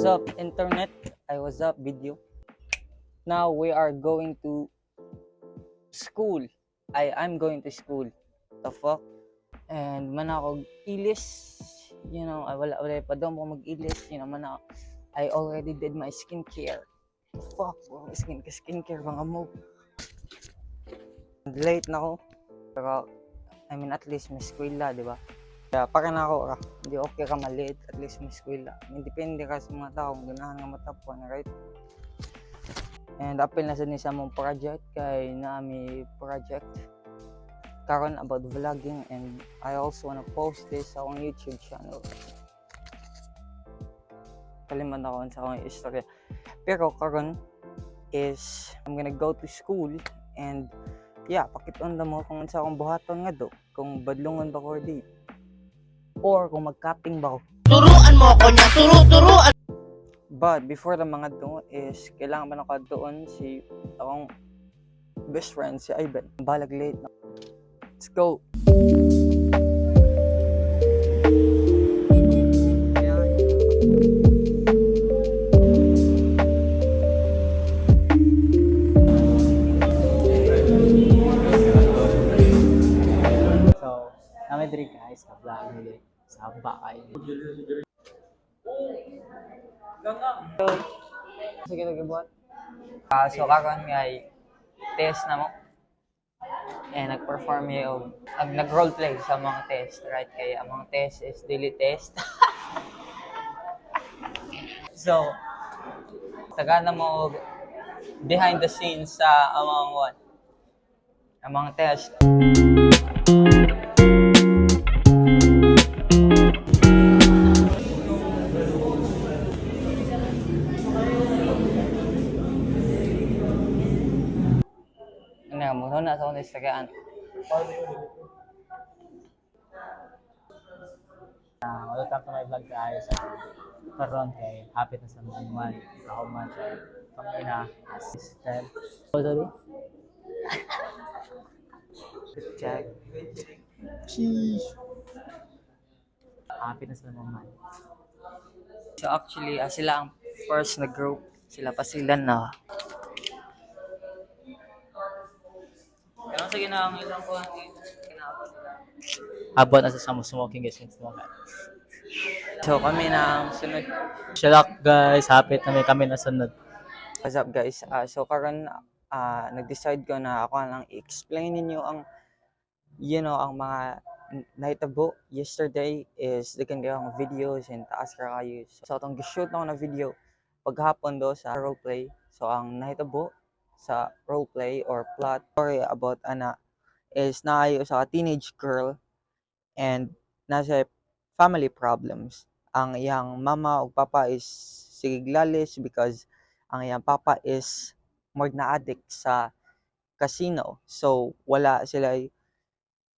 What's up, internet? What's up, video? Now we are going to school. I'm going to school. The fuck? And man ako ilis. You know, wala pa daw ako mag-ilis. You know, I already did my skincare. The fuck, bro? Skincare mga mo. Late na ako. Pero, I mean, at least may eskwela, di ba? Kaya para na ako, hindi okay ka maliit, at least may eskwela. I mean, depende ka sa mga tao kung ganahan nga matapon, right? And apil na sa mong project kay nami project karon about vlogging, and I also wanna post this sa akong YouTube channel. Kaliman ako sa akong istorya. Pero karon is I'm gonna go to school and yeah, pakiton mo kung sa akong buhaton nga do, kung badlungon ba ko di or kung magkaping ba ko. Turuan mo ako niya, turuan. But before the mga doon is kailangan ba naka doon si akong best friend si Ivan. Balag late na. Let's go. So, kami diri guys, sa vlog nila sa Bakay. Sige nagbuhat. So karon nga test na mo. And nag-perform yung nag-roleplay sa mga test, right? Kaya ang mga test is daily test. So, tagana mo behind the scenes sa among test. Ano mo na sa unis tagaan. Welcome to my vlog guys. Karon kay happy na sa mga man, kahuman sa pangina assistant. Sorry. Check. Cheese. Happy na sa mga man. So actually, sila ang first na group. Sila pa sila na. Kaya sa ginawang ilang ko kinapos nila. Abot na sa smoking guys, smoking. So kami na ang sunod. Shalak guys, happy na kami na sunod. What's up guys? So karon nag-decide ko na ako lang i-explain ninyo ang ang mga nahitabo yesterday is the kanyang videos and taas ka kayo. So itong gishoot na ako na video paghapon do sa roleplay. So ang nahitabo sa roleplay or plot story about is naayo sa teenage girl and nasa family problems. Ang iyang mama o papa is sigiglalis because ang iyang papa is more na addict sa casino. So wala sila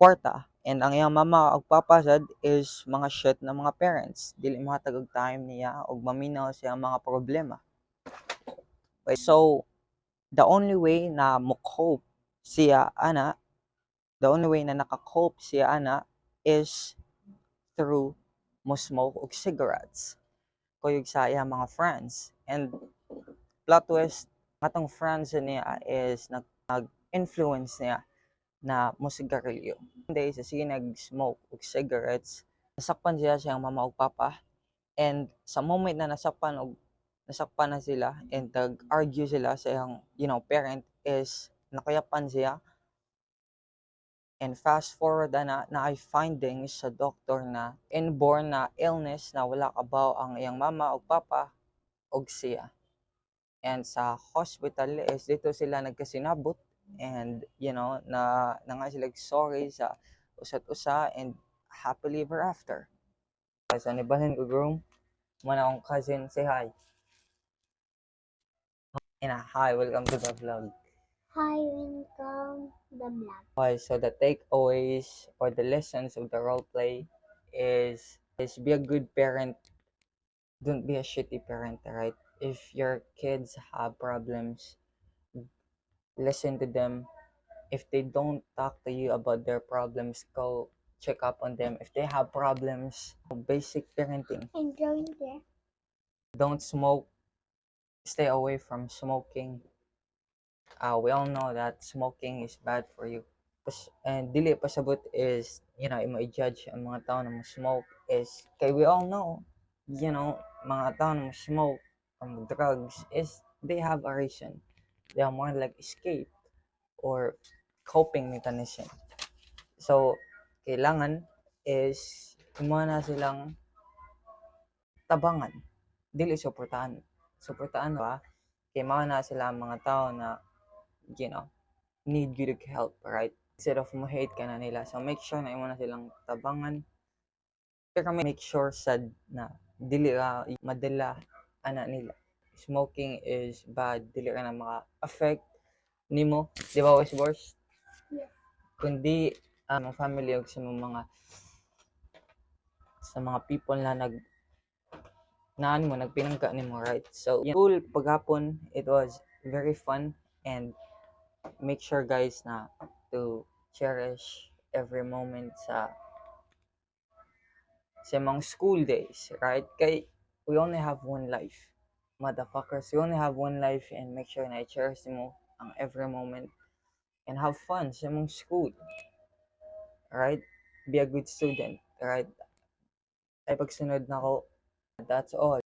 kwarta, and ang iyang mama ug papa sad is mga shit na mga parents. Dili mahatag og time niya og maminaw sa mga problema. Okay, so the only way na mo-cope siya naka-cope siya is through mo smoke og cigarettes kuyog sa iyang mga friends. And plot twist, matong friends niya is nag-influence niya na musigarilyo. Hindi sa sige nag-smoke og cigarettes, nasakpan siya siyang mama ug papa, and sa moment na nasakpan na sila and tag-argue sila sa iyang parent is nakayapan siya. And fast forward na ay findings sa doktor na inborn na illness na wala kabaw ang iyang mama ug papa og siya. And sa hospital is dito sila nagkasinabot, and na nga sila sorry sa usat-usa and happily ever after. Sa nibahin ko groom man akong cousin, say hi. Hi, welcome to the vlog. Hi, welcome the vlog. Okay, so the takeaways or the lessons of the role play is be a good parent. Don't be a shitty parent, right? If your kids have problems, listen to them. If they don't talk to you about their problems, go check up on them. If they have problems, basic parenting. I'm going there. Don't smoke. Stay away from smoking. We all know that smoking is bad for you. And dili pasabot is, imo i-judge ang mga tao na smoke is, kay we all know, mga tao na smoke from drugs is, they have a reason. They are more like escape or coping mechanism. So, kailangan is, imo na silang tabangan. Dili suportahan. Suportahan ba? Kay mga na sila ang mga tao na, need good help, right? Instead of mo hate ka na nila. So, make sure na imo na silang tabangan. Pero make sure sad na dili ka madala ana nila. Smoking is bad. Dili ka na maka-affect nimo. Di ba, Westbors? Yes. Kundi, family o sa mga people na nagpinangka nimo, right? So, cool paghapon. It was very fun, and make sure guys na to cherish every moment sa mga school days, right? Kay we only have one life. Motherfuckers, we only have one life, and make sure na i-cherish mo ang every moment and have fun sa mong school. Right? Be a good student, right? Ay pagsunod na ko. That's all.